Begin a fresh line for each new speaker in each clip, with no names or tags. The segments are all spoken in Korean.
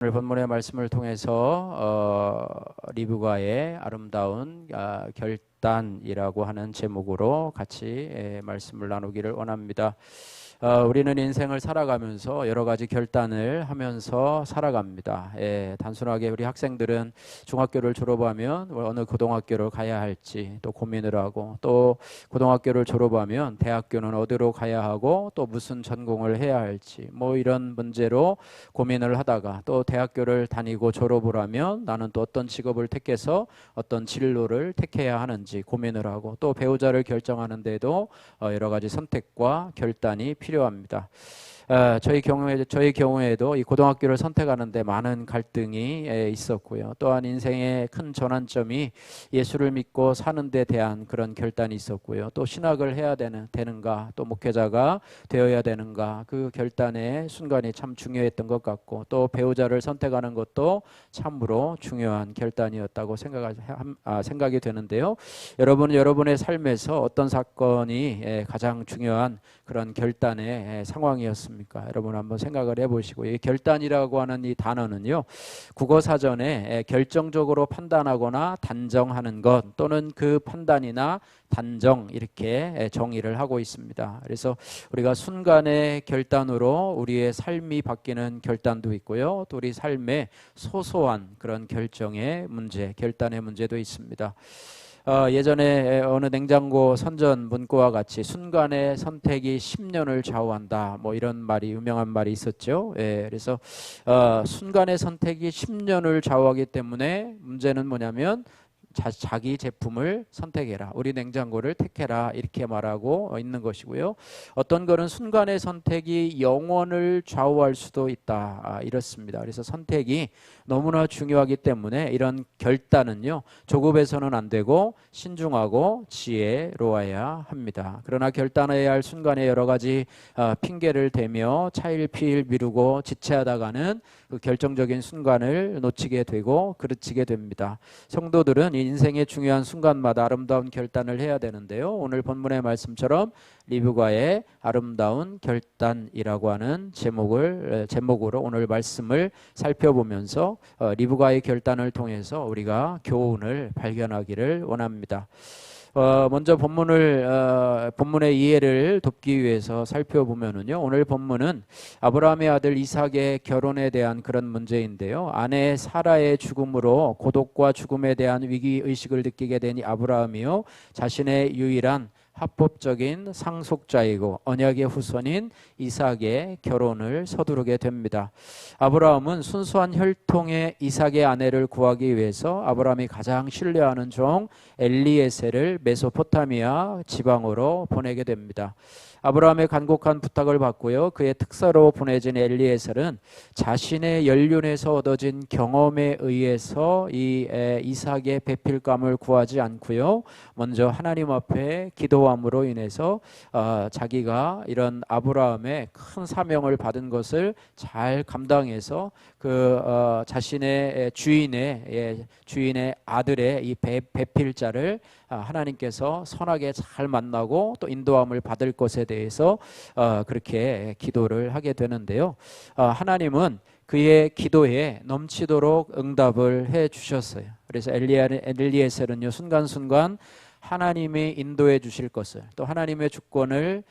오늘 본문의 말씀을 통해서 리브가의 아름다운 결단이라고 하는 제목으로 같이 말씀을 나누기를 원합니다. 우리는 인생을 살아가면서 여러 가지 결단을 하면서 살아갑니다. 단순하게 우리 학생들은 중학교를 졸업하면 어느 고등학교를 가야 할지 또 고민을 하고, 또 고등학교를 졸업하면 대학교는 어디로 가야 하고 또 무슨 전공을 해야 할지 이런 문제로 고민을 하다가, 또 대학교를 다니고 졸업을 하면 나는 또 어떤 직업을 택해서 어떤 진로를 택해야 하는지 고민을 하고, 또 배우자를 결정하는데도 여러 가지 선택과 결단이 필요합니다. 저희 경우에도 이 고등학교를 선택하는데 많은 갈등이 있었고요. 또한 인생의 큰 전환점이 예수를 믿고 사는 데 대한 그런 결단이 있었고요. 또 신학을 해야 되는가, 또 목회자가 되어야 되는가, 그 결단의 순간이 참 중요했던 것 같고, 또 배우자를 선택하는 것도 참으로 중요한 결단이었다고 생각이 되는데요. 여러분의 삶에서 어떤 사건이 가장 중요한 그런 결단의 상황이었습니까? 여러분 한번 생각을 해보시고, 이 결단이라고 하는 이 단어는요, 국어 사전에 결정적으로 판단하거나 단정하는 것, 또는 그 판단이나 단정, 이렇게 정의를 하고 있습니다. 그래서 우리가 순간의 결단으로 우리의 삶이 바뀌는 결단도 있고요, 또 우리 삶의 소소한 그런 결단의 문제도 있습니다. 예전에 어느 냉장고 선전 문구와 같이 순간의 선택이 10년을 좌우한다, 이런 유명한 말이 있었죠. 그래서 순간의 선택이 10년을 좌우하기 때문에 문제는 뭐냐면 자기 제품을 선택해라, 우리 냉장고를 택해라, 이렇게 말하고 있는 것이고요. 어떤 거는 순간의 선택이 영원을 좌우할 수도 있다, 이렇습니다. 그래서 선택이 너무나 중요하기 때문에 이런 결단은요, 조급해서는 안 되고 신중하고 지혜로워야 합니다. 그러나 결단해야 할 순간에 여러 가지 핑계를 대며 차일피일 미루고 지체하다가는 그 결정적인 순간을 놓치게 되고 그르치게 됩니다. 성도들은 인생의 중요한 순간마다 아름다운 결단을 해야 되는데요, 오늘 본문의 말씀처럼 리브가의 아름다운 결단이라고 하는 제목으로 오늘 말씀을 살펴보면서 리브가의 결단을 통해서 우리가 교훈을 발견하기를 원합니다. 먼저 본문의 이해를 돕기 위해서 살펴보면은요, 오늘 본문은 아브라함의 아들 이삭의 결혼에 대한 그런 문제인데요, 아내 사라의 죽음으로 고독과 죽음에 대한 위기의식을 느끼게 된 이 아브라함이요, 자신의 유일한 합법적인 상속자이고 언약의 후손인 이삭의 결혼을 서두르게 됩니다. 아브라함은 순수한 혈통의 이삭의 아내를 구하기 위해서 아브라함이 가장 신뢰하는 종 엘리에셀을 메소포타미아 지방으로 보내게 됩니다. 아브라함의 간곡한 부탁을 받고요, 그의 특사로 보내진 엘리에셀은 자신의 연륜에서 얻어진 경험에 의해서 이 이삭의 배필감을 구하지 않고요, 먼저 하나님 앞에 기도함으로 인해서 자기가 이런 아브라함의 큰 사명을 받은 것을 잘 감당해서 자신의 주인의 아들의 이 배필자를 하나님께서 선하게 잘 만나고 또 인도함을 받을 것에 대해서 그렇게 기도를 하게 되는데요, 하나님은 그의 기도에 넘치도록 응답을 해 주셨어요. 그래서 엘리에셀은요, 순간순간 하나님이 인도해 주실 것을, 또 하나님의 주권을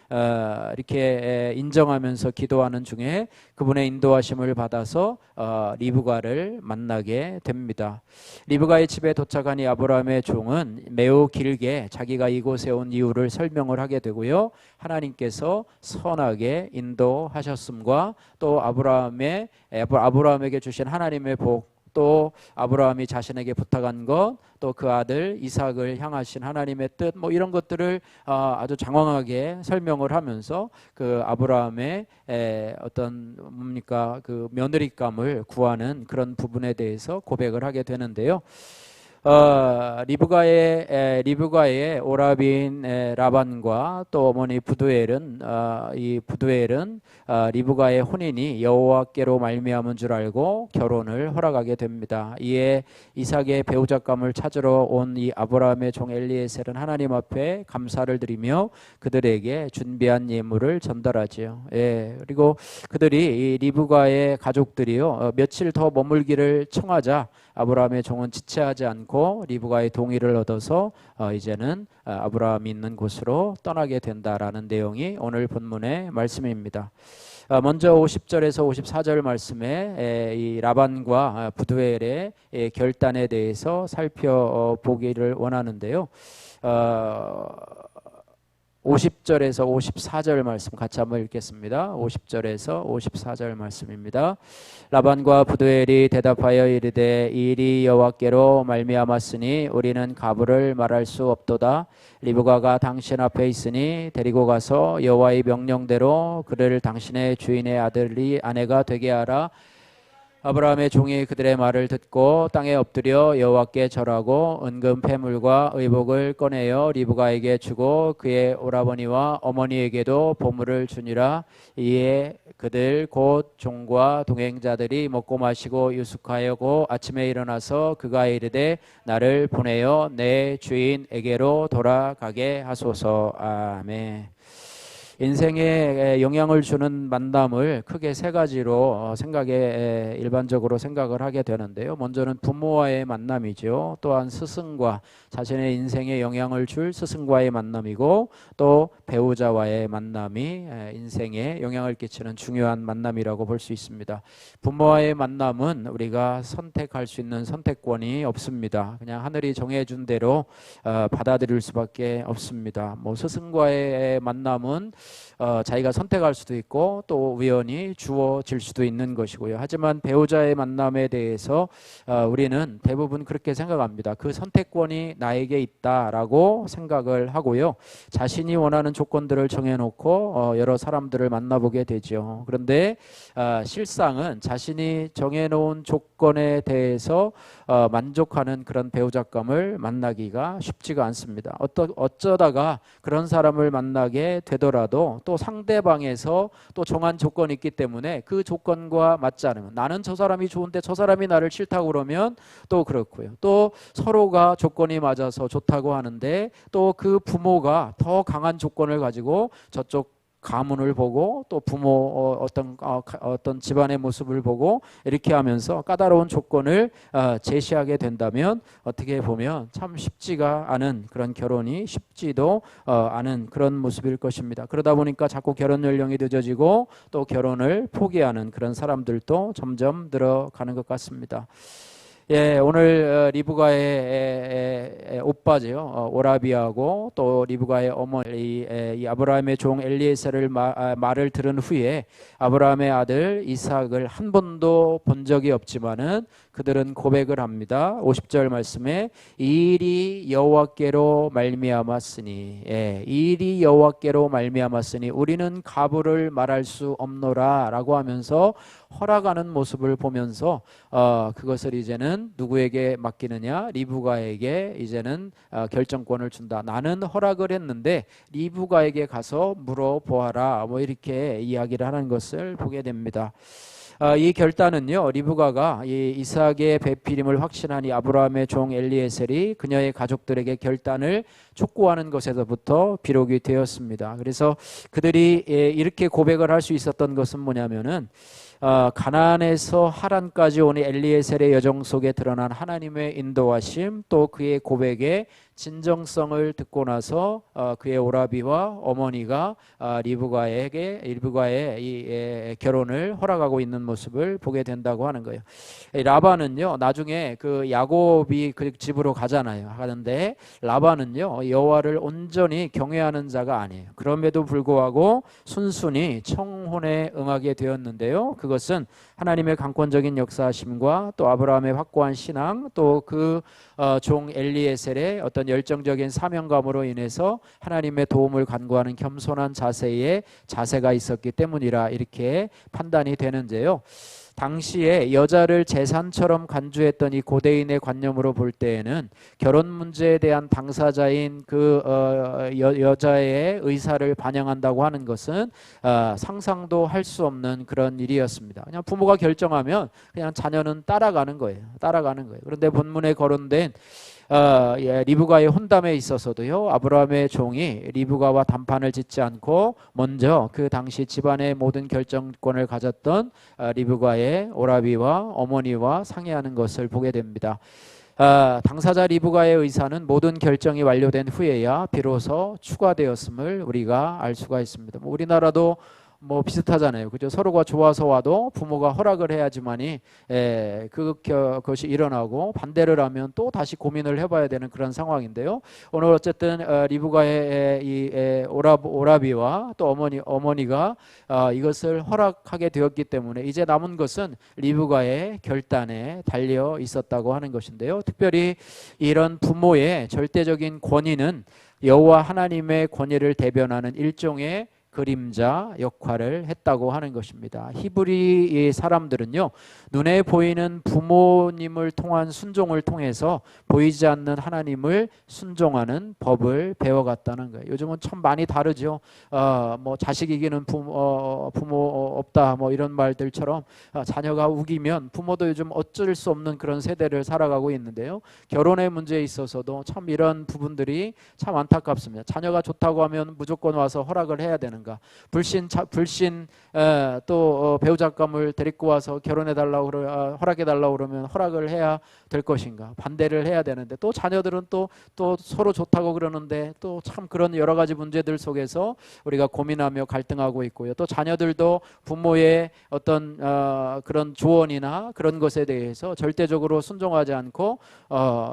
이렇게 인정하면서 기도하는 중에 그분의 인도하심을 받아서 리브가를 만나게 됩니다. 리브가의 집에 도착한 이 아브라함의 종은 매우 길게 자기가 이곳에 온 이유를 설명을 하게 되고요, 하나님께서 선하게 인도하셨음과 또 아브라함에게 주신 하나님의 복, 또 아브라함이 자신에게 부탁한 것, 또 그 아들 이삭을 향하신 하나님의 뜻, 이런 것들을 아주 장황하게 설명을 하면서 그 아브라함의 어떤 그 며느리감을 구하는 그런 부분에 대해서 고백을 하게 되는데요, 리브가의 오라비인 라반과 또 어머니 부두엘은 이 부두엘은 리브가의 혼인이 여호와께로 말미암은 줄 알고 결혼을 허락하게 됩니다. 이에 이삭의 배우자감을 찾으러 온 이 아브라함의 종 엘리에셀은 하나님 앞에 감사를 드리며 그들에게 준비한 예물을 전달하지요. 예, 그리고 그들이 이 리브가의 가족들이요 며칠 더 머물기를 청하자 아브라함의 종은 지체하지 않고 리브가의 동의를 얻어서 이제는 아브라함이 있는 곳으로 떠나게 된다라는 내용이 오늘 본문의 말씀입니다. 먼저 50절에서 54절 말씀에 이 라반과 부두엘의 결단에 대해서 살펴보기를 원하는데요. 50절에서 54절 말씀 같이 한번 읽겠습니다. 50절에서 54절 말씀입니다. 라반과 부두엘이 대답하여 이르되 이 일이 여호와께로 말미암았으니 우리는 가부를 말할 수 없도다. 리브가가 당신 앞에 있으니 데리고 가서 여호와의 명령대로 그를 당신의 주인의 아들이 아내가 되게 하라. 아브라함의 종이 그들의 말을 듣고 땅에 엎드려 여호와께 절하고 은금 패물과 의복을 꺼내어 리브가에게 주고 그의 오라버니와 어머니에게도 보물을 주니라. 이에 그들 곧 종과 동행자들이 먹고 마시고 유숙하여고 아침에 일어나서 그가 이르되 나를 보내어 내 주인에게로 돌아가게 하소서. 아멘. 인생에 영향을 주는 만남을 크게 세 가지로 일반적으로 생각을 하게 되는데요. 먼저는 부모와의 만남이죠. 또한 스승과 자신의 인생에 영향을 줄 스승과의 만남이고 또 배우자와의 만남이 인생에 영향을 끼치는 중요한 만남이라고 볼 수 있습니다. 부모와의 만남은 우리가 선택할 수 있는 선택권이 없습니다. 그냥 하늘이 정해준 대로 받아들일 수밖에 없습니다. 스승과의 만남은 자기가 선택할 수도 있고 또 우연히 주어질 수도 있는 것이고요. 하지만 배우자의 만남에 대해서 우리는 대부분 그렇게 생각합니다. 그 선택권이 나에게 있다라고 생각을 하고요. 자신이 원하는 조건들을 정해놓고 여러 사람들을 만나보게 되죠. 그런데 실상은 자신이 정해놓은 조건에 대해서 만족하는 그런 배우자감을 만나기가 쉽지가 않습니다. 어쩌다가 그런 사람을 만나게 되더라도 또 상대방에서 또 정한 조건이 있기 때문에 그 조건과 맞지 않으면 나는 저 사람이 좋은데 저 사람이 나를 싫다고 그러면 또 그렇고요. 또 서로가 조건이 맞아서 좋다고 하는데 또 그 부모가 더 강한 조건을 가지고 저쪽 가문을 보고 또 부모 어떤 집안의 모습을 보고 이렇게 하면서 까다로운 조건을 제시하게 된다면 어떻게 보면 참 쉽지가 않은 그런 결혼이 쉽지도 않은 그런 모습일 것입니다. 그러다 보니까 자꾸 결혼 연령이 늦어지고 또 결혼을 포기하는 그런 사람들도 점점 늘어가는 것 같습니다. 예, 오늘 리브가의 오빠죠. 오라비하고 또 리브가의 어머니 이 아브라함의 종 엘리에셀을 말을 들은 후에 아브라함의 아들 이삭을 한 번도 본 적이 없지만은 그들은 고백을 합니다. 50절 말씀에 이 일이 여호와께로 말미암았으니 이 일이 여호와께로 말미암았으니 우리는 가부를 말할 수 없노라라고 하면서 허락하는 모습을 보면서 그것을 이제는 누구에게 맡기느냐? 리브가에게 이제는 결정권을 준다. 나는 허락을 했는데 리브가에게 가서 물어보아라. 이렇게 이야기를 하는 것을 보게 됩니다. 이 결단은요, 리브가가 이 이삭의 배필임을 확신한 이 아브라함의 종 엘리에셀이 그녀의 가족들에게 결단을 촉구하는 것에서부터 비록이 되었습니다. 그래서 그들이 이렇게 고백을 할 수 있었던 것은 뭐냐면은 가나안에서 하란까지 온 엘리에셀의 여정 속에 드러난 하나님의 인도하심 또 그의 고백의 진정성을 듣고 나서 그의 오라비와 어머니가 리브가의 이 결혼을 허락하고 있는 모습을 보게 된다고 하는 거예요. 라반은요 나중에 그 야곱이 그 집으로 가잖아요. 하는데 라반은요 여호와를 온전히 경외하는 자가 아니에요. 그럼에도 불구하고 순순히 청혼에 응하게 되었는데요. 그것은 하나님의 강권적인 역사하심과 또 아브라함의 확고한 신앙 또 그 종 엘리에셀의 어떤 열정적인 사명감으로 인해서 하나님의 도움을 간구하는 겸손한 자세가 있었기 때문이라 이렇게 판단이 되는데요. 당시에 여자를 재산처럼 간주했던 이 고대인의 관념으로 볼 때에는 결혼 문제에 대한 당사자인 그 여자의 의사를 반영한다고 하는 것은 상상도 할 수 없는 그런 일이었습니다. 그냥 부모가 결정하면 그냥 자녀는 따라가는 거예요. 따라가는 거예요. 그런데 본문에 거론된 리브가의 혼담에 있어서도요, 아브라함의 종이 리브가와 담판을 짓지 않고 먼저 그 당시 집안의 모든 결정권을 가졌던 리브가의 오라비와 어머니와 상의하는 것을 보게 됩니다. 당사자 리브가의 의사는 모든 결정이 완료된 후에야 비로소 추가되었음을 우리가 알 수가 있습니다. 우리나라도 뭐 비슷하잖아요. 그죠? 서로가 좋아서 와도 부모가 허락을 해야지만이 그것이 일어나고, 반대를 하면 또 다시 고민을 해봐야 되는 그런 상황인데요. 오늘 어쨌든 리브가의 이 오라비와 또 어머니가 이것을 허락하게 되었기 때문에 이제 남은 것은 리브가의 결단에 달려 있었다고 하는 것인데요. 특별히 이런 부모의 절대적인 권위는 여호와 하나님의 권위를 대변하는 일종의 그림자 역할을 했다고 하는 것입니다. 히브리 사람들은요, 눈에 보이는 부모님을 통한 순종을 통해서 보이지 않는 하나님을 순종하는 법을 배워갔다는 거예요. 요즘은 참 많이 다르죠. 뭐 자식 이기는 부모 없다, 뭐 이런 말들처럼 자녀가 우기면 부모도 요즘 어쩔 수 없는 그런 세대를 살아가고 있는데요. 결혼의 문제에 있어서도 참 이런 부분들이 참 안타깝습니다. 자녀가 좋다고 하면 무조건 와서 허락을 해야 되는가? 불신 또 배우자감을 데리고 와서 결혼해달라고 허락해달라고 그러면 허락을 해야 될 것인가? 반대를 해야 되는데, 또 자녀들은 또 서로 좋다고 그러는데 또 참 그런 여러 가지 문제들 속에서 우리가 고민하며 갈등하고 있고요. 또 자녀들도 부모의 어떤 그런 조언이나 그런 것에 대해서 절대적으로 순종하지 않고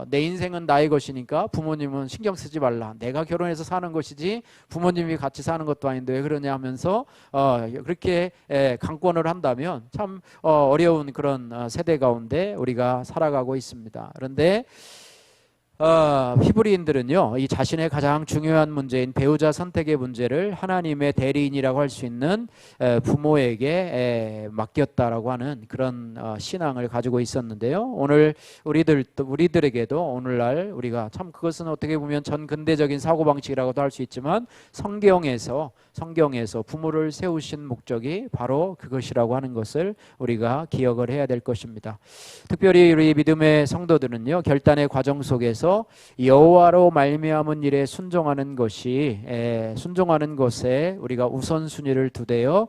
내 인생은 나의 것이니까 부모님은 신경 쓰지 말라. 내가 결혼해서 사는 것이지 부모님이 같이 사는 것도 아닌데 왜 그러냐 하면서 그렇게 강권을 한다면 참 어려운 그런 세대 가운데 우리가 살아가고 있습니다. 그런데 히브리인들은요, 이 자신의 가장 중요한 문제인 배우자 선택의 문제를 하나님의 대리인이라고 할 수 있는 부모에게 맡겼다라고 하는 그런 신앙을 가지고 있었는데요. 오늘 우리들에게도 오늘날 우리가 참 그것은 어떻게 보면 전 근대적인 사고방식이라고도 할 수 있지만 성경에서 부모를 세우신 목적이 바로 그것이라고 하는 것을 우리가 기억을 해야 될 것입니다. 특별히 우리 믿음의 성도들은요, 결단의 과정 속에서 여호와로 말미암은 일에 순종하는 것에 우리가 우선순위를 두되어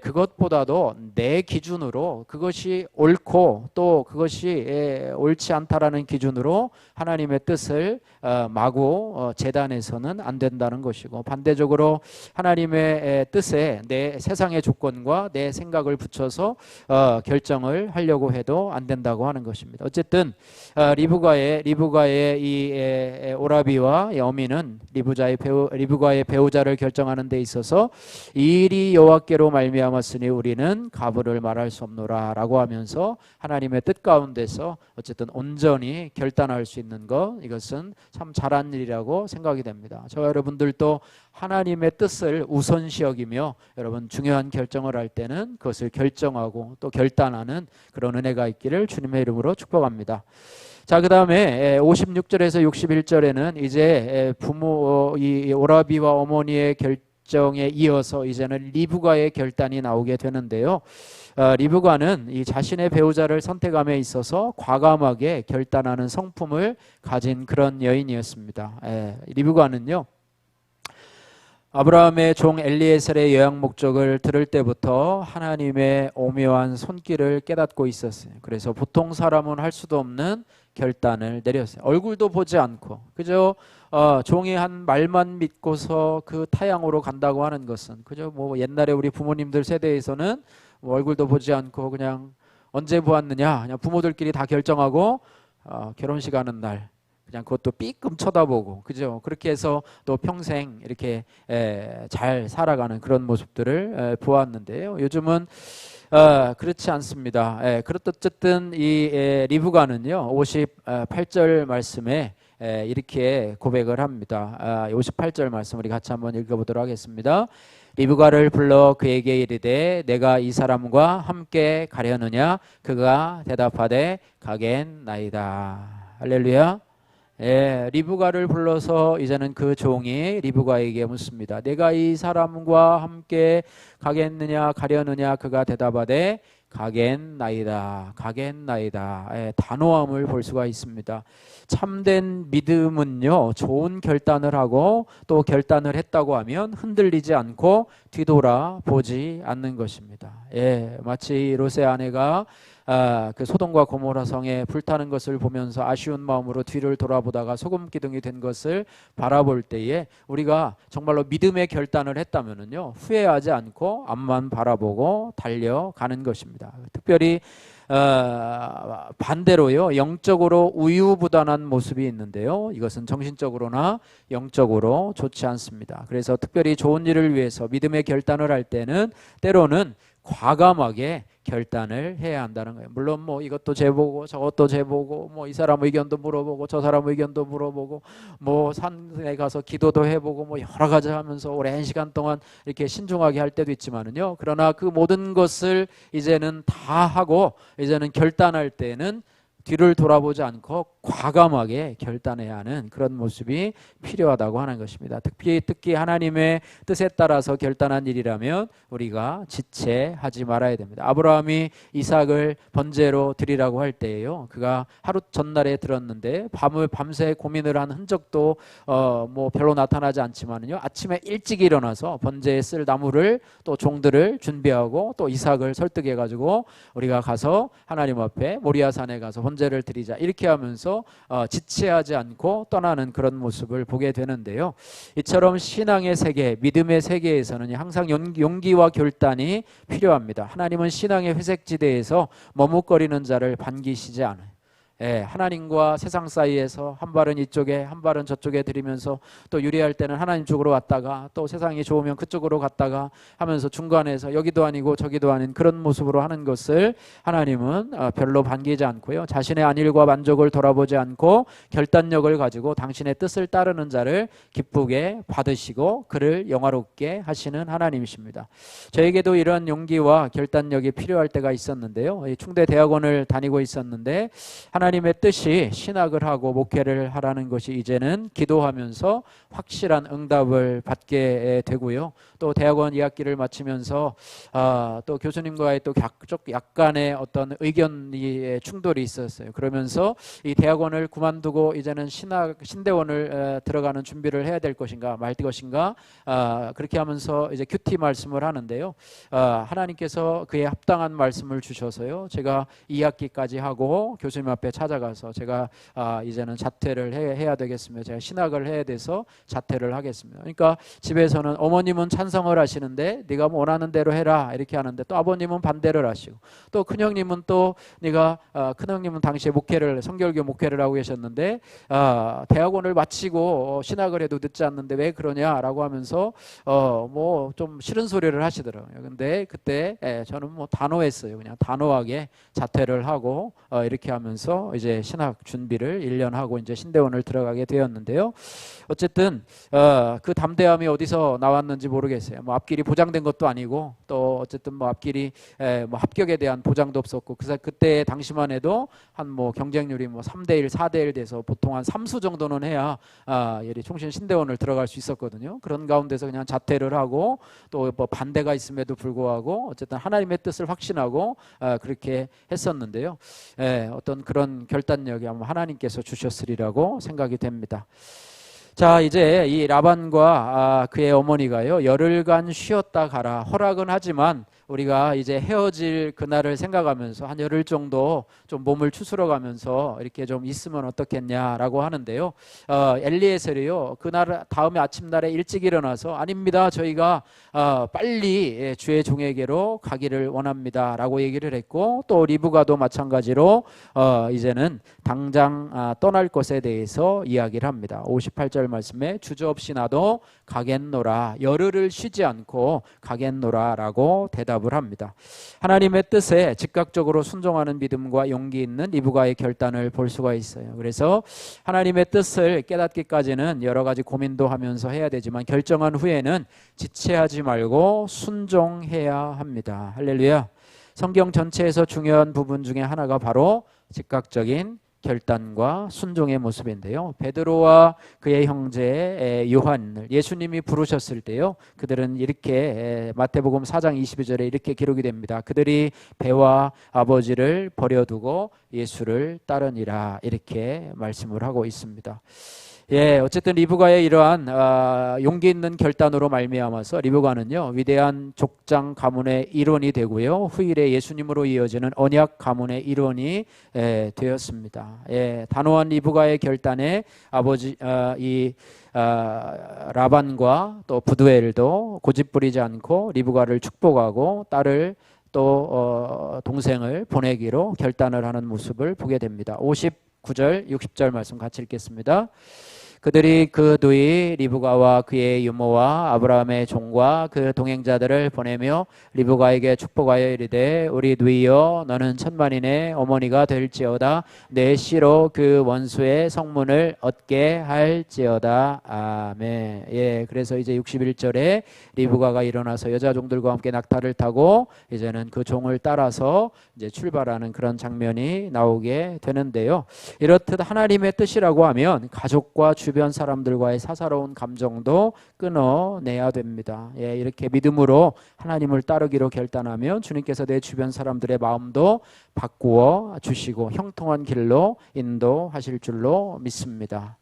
그것보다도 내 기준으로 그것이 옳고 또 그것이 옳지 않다라는 기준으로 하나님의 뜻을 마구 재단해서는 안 된다는 것이고, 반대적으로 하나님의 뜻에 내 세상의 조건과 내 생각을 붙여서 결정을 하려고 해도 안 된다고 하는 것입니다. 어쨌든 리브가의 이 오라비와 어미는 리브가의 배우자를 결정하는 데 있어서 이 일이 여호와께로 말미암았으니 우리는 가부를 말할 수 없노라라고 하면서 하나님의 뜻 가운데서 어쨌든 온전히 결단할 수 있는 것, 이것은 참 잘한 일이라고 생각이 됩니다. 저와 여러분들도 하나님의 뜻을 우선시 여기며 여러분 중요한 결정을 할 때는 그것을 결정하고 또 결단하는 그런 은혜가 있기를 주님의 이름으로 축복합니다. 자, 그 다음에 56절에서 61절에는 이제 이 오라비와 어머니의 결정에 이어서 이제는 리브가의 결단이 나오게 되는데요. 리브가는 이 자신의 배우자를 선택함에 있어서 과감하게 결단하는 성품을 가진 그런 여인이었습니다. 리브가는요, 아브라함의 종 엘리에셀의 여행 목적을 들을 때부터 하나님의 오묘한 손길을 깨닫고 있었어요. 그래서 보통 사람은 할 수도 없는 결단을 내렸어요. 얼굴도 보지 않고 그저 종이 한 말만 믿고서 그 타향으로 간다고 하는 것은 그저 뭐 옛날에 우리 부모님들 세대에서는 뭐 얼굴도 보지 않고 그냥 언제 보았느냐, 그냥 부모들끼리 다 결정하고 결혼식 하는 날 그냥 그것도 삐끔 쳐다보고 그죠? 그렇게 해서 또 평생 이렇게 잘 살아가는 그런 모습들을 보았는데요. 요즘은 그렇지 않습니다. 어쨌든 이 리브가는요 58절 말씀에 이렇게 고백을 합니다. 58절 말씀 우리 같이 한번 읽어보도록 하겠습니다. 리브가를 불러 그에게 이르되 내가 이 사람과 함께 가려느냐? 그가 대답하되 가겠나이다. 할렐루야. 예, 리브가를 불러서 이제는 그 종이 리브가에게 묻습니다. 내가 이 사람과 함께 가겠느냐 가려느냐? 그가 대답하되 가겠나이다. 가겠나이다. 예, 단호함을 볼 수가 있습니다. 참된 믿음은요, 좋은 결단을 하고 또 결단을 했다고 하면 흔들리지 않고 뒤돌아보지 않는 것입니다. 예, 마치 롯의 아내가 그 소돔과 고모라 성에 불타는 것을 보면서 아쉬운 마음으로 뒤를 돌아보다가 소금 기둥이 된 것을 바라볼 때에 우리가 정말로 믿음의 결단을 했다면은요, 후회하지 않고 앞만 바라보고 달려가는 것입니다. 특별히 반대로요, 영적으로 우유부단한 모습이 있는데요, 이것은 정신적으로나 영적으로 좋지 않습니다. 그래서 특별히 좋은 일을 위해서 믿음의 결단을 할 때는 때로는 과감하게 결단을 해야 한다는 거예요. 물론 뭐 이것도 재보고 저것도 재보고 뭐 이 사람 의견도 물어보고 저 사람 의견도 물어보고 뭐 산에 가서 기도도 해보고 뭐 여러 가지 하면서 오랜 시간 동안 이렇게 신중하게 할 때도 있지만은요, 그러나 그 모든 것을 이제는 다 하고 이제는 결단할 때는 뒤를 돌아보지 않고 과감하게 결단해야 하는 그런 모습이 필요하다고 하는 것입니다. 특히 하나님의 뜻에 따라서 결단한 일이라면 우리가 지체하지 말아야 됩니다. 아브라함이 이삭을 번제로 드리라고 할 때에요, 그가 하루 전날에 들었는데 밤새 고민을 한 흔적도 뭐 별로 나타나지 않지만요, 아침에 일찍 일어나서 번제에 쓸 나무를 또 종들을 준비하고 또 이삭을 설득해 가지고 우리가 가서 하나님 앞에 모리아산에 가서 번제를 드리자, 이렇게 하면서 지체하지 않고 떠나는 그런 모습을 보게 되는데요, 이처럼 신앙의 세계, 믿음의 세계에서는 항상 용기와 결단이 필요합니다. 하나님은 신앙의 회색지대에서 머뭇거리는 자를 반기시지 않아요. 예, 하나님과 세상 사이에서 한 발은 이쪽에 한 발은 저쪽에 들이면서 또 유리할 때는 하나님 쪽으로 왔다가 또 세상이 좋으면 그쪽으로 갔다가 하면서 중간에서 여기도 아니고 저기도 아닌 그런 모습으로 하는 것을 하나님은 별로 반기지 않고요, 자신의 안일과 만족을 돌아보지 않고 결단력을 가지고 당신의 뜻을 따르는 자를 기쁘게 받으시고 그를 영화롭게 하시는 하나님이십니다. 저에게도 이런 용기와 결단력이 필요할 때가 있었는데요, 충대 대학원을 다니고 있었는데 하나님의 뜻이 신학을 하고 목회를 하라는 것이 이제는 기도하면서 확실한 응답을 받게 되고요, 또 대학원 2학기를 마치면서 또 교수님과의 또 약간의 어떤 의견의 충돌이 있었어요. 그러면서 이 대학원을 그만두고 이제는 신대원을 들어가는 준비를 해야 될 것인가 말 것인가, 그렇게 하면서 이제 큐티 말씀을 하는데요, 하나님께서 그에 합당한 말씀을 주셔서요, 제가 2학기까지 하고 교수님 앞에 찾아가서 제가 이제는 자퇴를 해야 되겠습니다. 제가 신학을 해야 돼서 자퇴를 하겠습니다. 그러니까 집에서는 어머님은 찬성을 하시는데 네가 원하는 대로 해라 이렇게 하는데, 또 아버님은 반대를 하시고, 또 큰형님은 또 네가 큰형님은 당시에 성결교 목회를 하고 계셨는데 대학원을 마치고 신학을 해도 늦지 않는데 왜 그러냐라고 하면서 뭐 좀 싫은 소리를 하시더라고요. 근데 그때 저는 뭐 단호했어요. 그냥 단호하게 자퇴를 하고 이렇게 하면서 이제 신학 준비를 1년 하고 이제 신대원을 들어가게 되었는데요. 어쨌든 그 담대함이 어디서 나왔는지 모르겠어요. 뭐 앞길이 보장된 것도 아니고, 또 어쨌든 뭐 앞길이 뭐 합격에 대한 보장도 없었고, 그때 당시만 해도 한 뭐 경쟁률이 뭐 3대1, 4대1 돼서 보통 한 3수 정도는 해야 총신 신대원을 들어갈 수 있었거든요. 그런 가운데서 그냥 자퇴를 하고 또 뭐 반대가 있음에도 불구하고 어쨌든 하나님의 뜻을 확신하고 그렇게 했었는데요. 어떤 그런 결단력이 아마 하나님께서 주셨으리라고 생각이 됩니다. 자, 이제 이 라반과 그의 어머니가요, 열흘간 쉬었다 가라 허락은 하지만 우리가 이제 헤어질 그날을 생각하면서 한 열흘 정도 좀 몸을 추스러 가면서 이렇게 좀 있으면 어떻겠냐라고 하는데요, 엘리에셀이요, 그날 다음에 아침날에 일찍 일어나서 아닙니다, 저희가 빨리 주의 종에게로 가기를 원합니다 라고 얘기를 했고, 또 리브가도 마찬가지로 이제는 당장 떠날 것에 대해서 이야기를 합니다. 58절 말씀에 주저없이 나도 가겠노라, 열흘을 쉬지 않고 가겠노라 라고 대답을 대답을 합니다. 하나님의 뜻에 즉각적으로 순종하는 믿음과 용기 있는 리브가의 결단을 볼 수가 있어요. 그래서 하나님의 뜻을 깨닫기까지는 여러 가지 고민도 하면서 해야 되지만 결정한 후에는 지체하지 말고 순종해야 합니다. 할렐루야. 성경 전체에서 중요한 부분 중에 하나가 바로 즉각적인 결단과 순종의 모습인데요. 베드로와 그의 형제 요한을 예수님이 부르셨을 때요, 그들은 이렇게 마태복음 4장 22절에 이렇게 기록이 됩니다. 그들이 배와 아버지를 버려두고 예수를 따르니라, 이렇게 말씀을 하고 있습니다. 어쨌든 리브가의 이러한 용기 있는 결단으로 말미암아서 리브가는요, 위대한 족장 가문의 일원이 되고요, 후일에 예수님으로 이어지는 언약 가문의 일원이 되었습니다. 단호한 리브가의 결단에 아버지 라반과 또 부두엘도 고집부리지 않고 리브가를 축복하고 딸을 또 동생을 보내기로 결단을 하는 모습을 보게 됩니다. 59절 60절 말씀 같이 읽겠습니다. 그들이 그 누이 리브가와 그의 유모와 아브라함의 종과 그 동행자들을 보내며 리브가에게 축복하여 이르되 우리 누이여 너는 천만인의 어머니가 될지어다 내 씨로 그 원수의 성문을 얻게 할지어다. 아멘. 그래서 이제 61절에 리브가가 일어나서 여자 종들과 함께 낙타를 타고 이제는 그 종을 따라서 이제 출발하는 그런 장면이 나오게 되는데요. 이렇듯 하나님의 뜻이라고 하면 가족과 주변 사람들과의 사사로운 감정도 끊어내야 됩니다. 이렇게 믿음으로 하나님을 따르기로 결단하면 주님께서 내 주변 사람들의 마음도 바꾸어 주시고 형통한 길로 인도하실 줄로 믿습니다.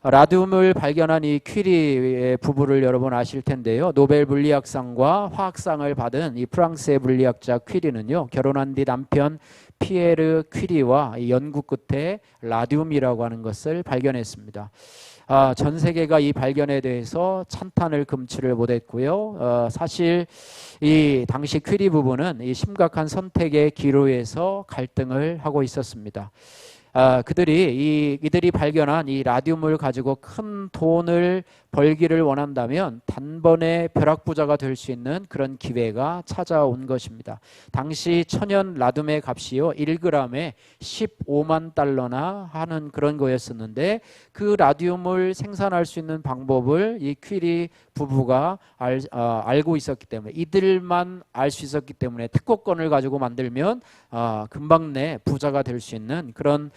라듐을 발견한 이 퀴리 부부를 여러분 아실 텐데요. 노벨 물리학상과 화학상을 받은 이 프랑스의 물리학자 퀴리는요, 결혼한 뒤 남편 피에르 퀴리와 연구 끝에 라듐이라고 하는 것을 발견했습니다. 전 세계가 이 발견에 대해서 찬탄을 금치를 못했고요. 사실 이 당시 퀴리 부부는 이 심각한 선택의 기로에서 갈등을 하고 있었습니다. 이들이 발견한 이 라듐을 가지고 큰 돈을 벌기를 원한다면 단번에 벼락부자가 될 수 있는 그런 기회가 찾아온 것입니다. 당시 천연 라듐의 값이요 1g에 15만 달러나 하는 그런 거였었는데 그 라듐을 생산할 수 있는 방법을 이 퀴리 부부가 알고 있었기 때문에, 이들만 알 수 있었기 때문에 특허권을 가지고 만들면 금방 내 부자가 될 수 있는 그런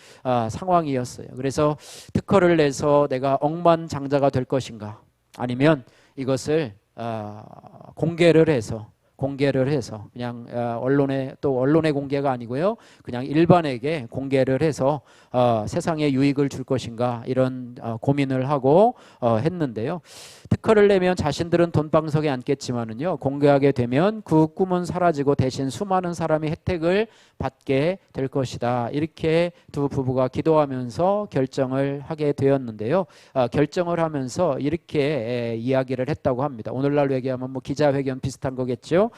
상황이었어요. 그래서 특허를 내서 내가 억만장자가 될 것인가, 아니면 이것을 공개를 해서 그냥 언론의 공개가 아니고요, 그냥 일반에게 공개를 해서 세상에 유익을 줄 것인가, 이런 고민을 하고 했는데요. 특허를 내면 자신들은 돈방석에 앉겠지만은요, 공개하게 되면 그 꿈은 사라지고 대신 수많은 사람이 혜택을 받게 될 것이다. 이렇게 두 부부가 기도하면서 결정을 하게 되었는데요. 결정을 하면서 이렇게 이야기를 했다고 합니다. 오늘날 얘기하면 기자회견 비슷한 거겠죠.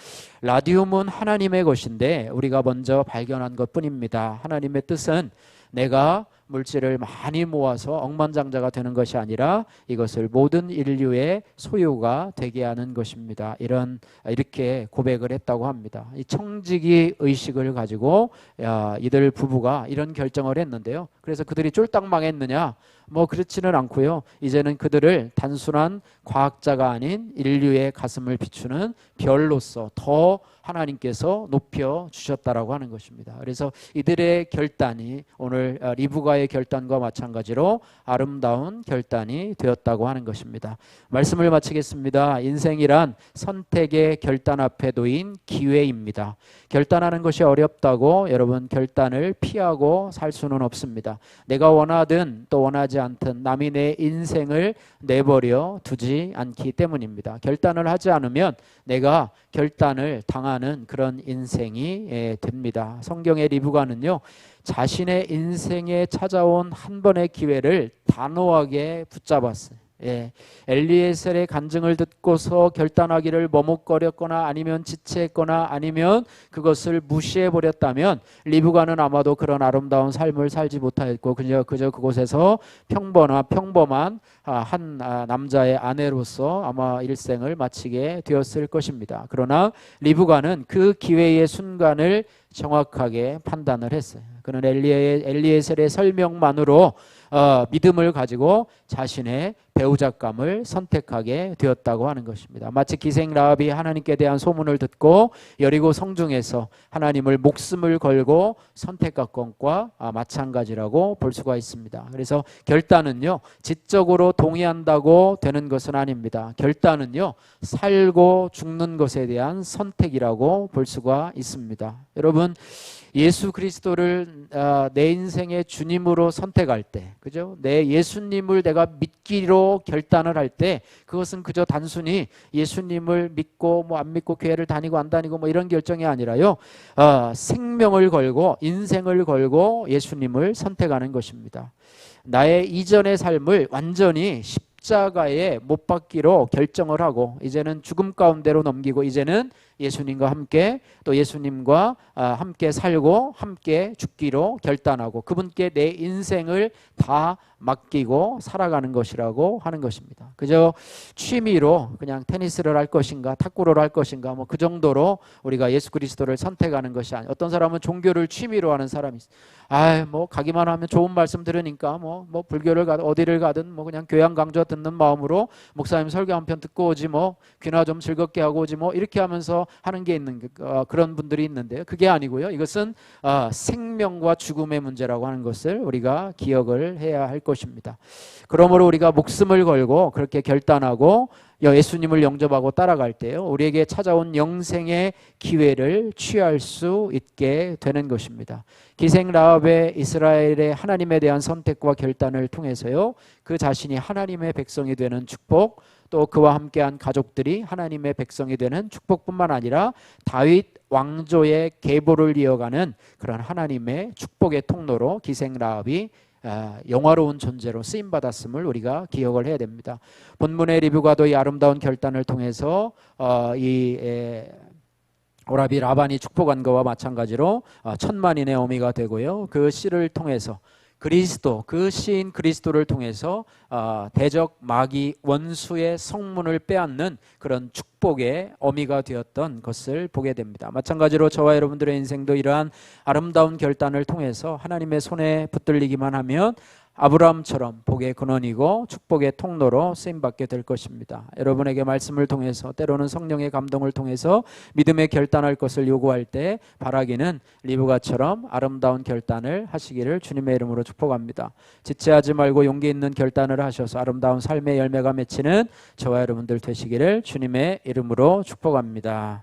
라듐은 하나님의 것인데 우리가 먼저 발견한 것뿐입니다. 하나님의 뜻은 내가 물질을 많이 모아서 억만장자가 되는 것이 아니라 이것을 모든 인류의 소유가 되게 하는 것입니다. 이렇게 고백을 했다고 합니다. 이 청지기 의식을 가지고 이들 부부가 이런 결정을 했는데요. 그래서 그들이 쫄딱 망했느냐? 그렇지는 않고요. 이제는 그들을 단순한 과학자가 아닌 인류의 가슴을 비추는 별로서 더 하나님께서 높여 주셨다라고 하는 것입니다. 그래서 이들의 결단이 오늘 리브가의 결단과 마찬가지로 아름다운 결단이 되었다고 하는 것입니다. 말씀을 마치겠습니다. 인생이란 선택의 결단 앞에 놓인 기회입니다. 결단하는 것이 어렵다고 여러분 결단을 피하고 살 수는 없습니다. 내가 원하든 또 원하지 않든 남이 내 인생을 내버려 두지 않기 때문입니다. 결단을 하지 않으면 내가 결단을 당하는 그런 인생이 됩니다. 성경의 리브가는요, 자신의 인생에 찾아온 한 번의 기회를 단호하게 붙잡았어요. 예, 엘리에셀의 간증을 듣고서 결단하기를 머뭇거렸거나 아니면 지체했거나 아니면 그것을 무시해 버렸다면 리브가는 아마도 그런 아름다운 삶을 살지 못하였고 그저 그곳에서 평범한 한 남자의 아내로서 아마 일생을 마치게 되었을 것입니다. 그러나 리브가는 그 기회의 순간을 정확하게 판단을 했어요. 그는 엘리에셀의 설명만으로 믿음을 가지고 자신의 배우자감을 선택하게 되었다고 하는 것입니다. 마치 기생 라합이 하나님께 대한 소문을 듣고 여리고 성중에서 하나님을 목숨을 걸고 선택한 것과 마찬가지라고 볼 수가 있습니다. 그래서 결단은요, 지적으로 동의한다고 되는 것은 아닙니다. 결단은요, 살고 죽는 것에 대한 선택이라고 볼 수가 있습니다. 여러분, 예수 그리스도를 내 인생의 주님으로 선택할 때, 그죠? 내 예수님을 내가 믿기로 결단을 할 때, 그것은 그저 단순히 예수님을 믿고 뭐 안 믿고 교회를 다니고 안 다니고 뭐 이런 결정이 아니라요, 생명을 걸고 인생을 걸고 예수님을 선택하는 것입니다. 나의 이전의 삶을 완전히 십자가에 못 박기로 결정을 하고 이제는 죽음 가운데로 넘기고 이제는 예수님과 함께 또 예수님과 함께 살고 함께 죽기로 결단하고 그분께 내 인생을 다 맡기고 살아가는 것이라고 하는 것입니다. 그저 취미로 그냥 테니스를 할 것인가 탁구를 할 것인가 뭐 그 정도로 우리가 예수 그리스도를 선택하는 것이 아니에요. 어떤 사람은 종교를 취미로 하는 사람이 있어요. 뭐 가기만 하면 좋은 말씀 들으니까 뭐 불교를 가든 어디를 가든 뭐 그냥 교양 강좌 듣는 마음으로 목사님 설교 한 편 듣고 오지 뭐 귀나 좀 즐겁게 하고 오지 뭐 이렇게 하면서 하는 게 있는 그런 분들이 있는데요. 그게 아니고요. 이것은 생명과 죽음의 문제라고 하는 것을 우리가 기억을 해야 할 것입니다. 그러므로 우리가 목숨을 걸고 그렇게 결단하고 예수님을 영접하고 따라갈 때요, 우리에게 찾아온 영생의 기회를 취할 수 있게 되는 것입니다. 기생 라합의 이스라엘의 하나님에 대한 선택과 결단을 통해서요, 그 자신이 하나님의 백성이 되는 축복, 또 그와 함께한 가족들이 하나님의 백성이 되는 축복뿐만 아니라 다윗 왕조의 계보를 이어가는 그런 하나님의 축복의 통로로 기생 라합이 영화로운 존재로 쓰임받았음을 우리가 기억을 해야 됩니다. 본문의 리브가도 이 아름다운 결단을 통해서 오라비 라반이 축복한 것과 마찬가지로 천만인의 어미가 되고요, 그 씨를 통해서 그리스도, 그 시인 그리스도를 통해서 대적 마귀 원수의 성문을 빼앗는 그런 축복의 어미가 되었던 것을 보게 됩니다. 마찬가지로 저와 여러분들의 인생도 이러한 아름다운 결단을 통해서 하나님의 손에 붙들리기만 하면 아브라함처럼 복의 근원이고 축복의 통로로 쓰임받게 될 것입니다. 여러분에게 말씀을 통해서 때로는 성령의 감동을 통해서 믿음의 결단할 것을 요구할 때 바라기는 리브가처럼 아름다운 결단을 하시기를 주님의 이름으로 축복합니다. 지체하지 말고 용기 있는 결단을 하셔서 아름다운 삶의 열매가 맺히는 저와 여러분들 되시기를 주님의 이름으로 축복합니다.